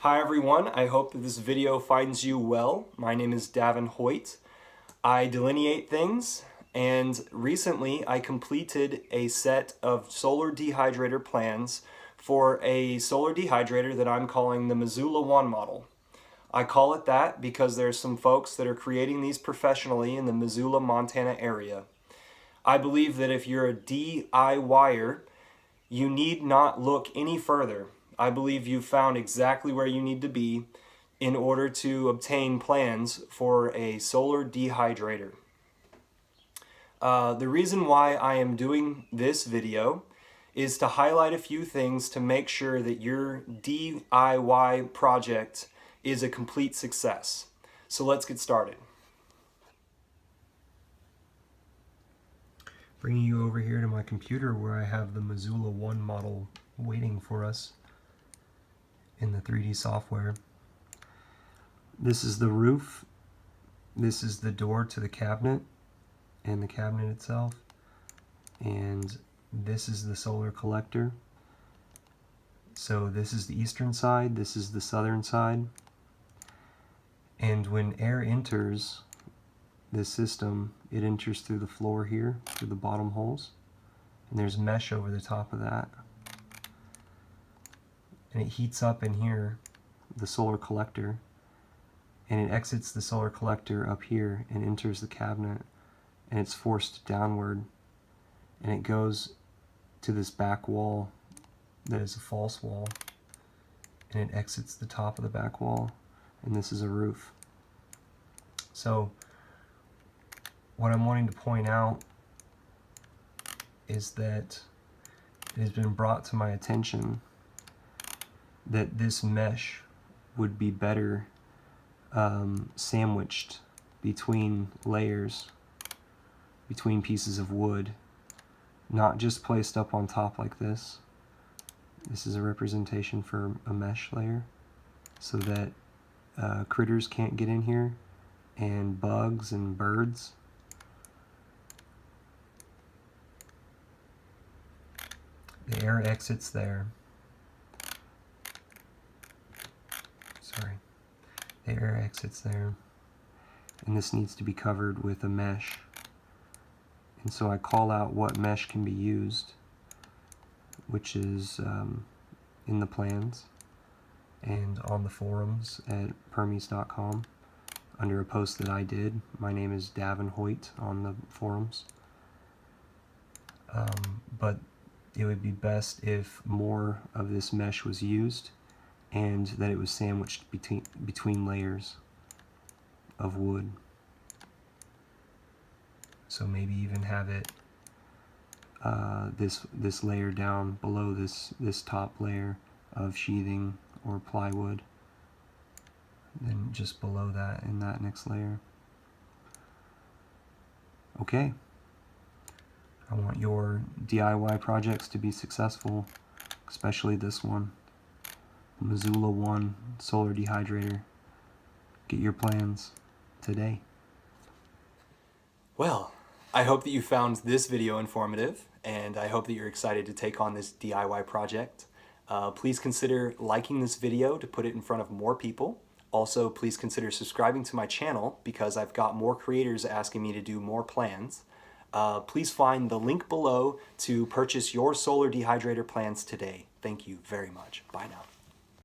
Hi everyone, I hope that this video finds you well. My name is Davin Hoyt. I delineate things, and recently I completed a set of solar dehydrator plans for a solar dehydrator that I'm calling the Missoula1 model. I call it that because there's some folks that are creating these professionally in the Missoula, Montana area. I believe that if you're a DIYer, you need not look any further. I believe you've found exactly where you need to be in order to obtain plans for a solar dehydrator. The reason why I am doing this video is to highlight a few things to make sure that your DIY project is a complete success. So let's get started. Bringing you over here to my computer where I have the Missoula1 model waiting for us in the 3D software. This is the roof, this is the door to the cabinet and the cabinet itself, and this is the solar collector. So this is the eastern side, this is the southern side, and when air enters this system, it enters through the floor here, through the bottom holes, and there's mesh over the top of that. And it heats up in here, the solar collector, and it exits the solar collector up here and enters the cabinet, and it's forced downward, and it goes to this back wall that is a false wall, and it exits the top of the back wall, and this is a roof. So what I'm wanting to point out is that it has been brought to my attention that this mesh would be better sandwiched between layers, between pieces of wood, not just placed up on top like this. This is a representation for a mesh layer so that critters can't get in here, and bugs and birds. The air exits there. The air exits there, and this needs to be covered with a mesh. And so I call out what mesh can be used, which is in the plans and on the forums at permies.com under a post that I did. My name is Davin Hoyt on the forums. But it would be best if more of this mesh was used and that it was sandwiched between layers of wood. So maybe even have it this layer down below this top layer of sheathing or plywood, then just below that in that next layer. Okay, I want your DIY projects to be successful, especially this one. Missoula1 solar dehydrator. Get your plans today. Well, I hope that you found this video informative, and I hope that you're excited to take on this DIY project. Please consider liking this video to put it in front of more people. Also, please consider subscribing to my channel because I've got more creators asking me to do more plans. Please find the link below to purchase your solar dehydrator plans today. Thank you very much. Bye now.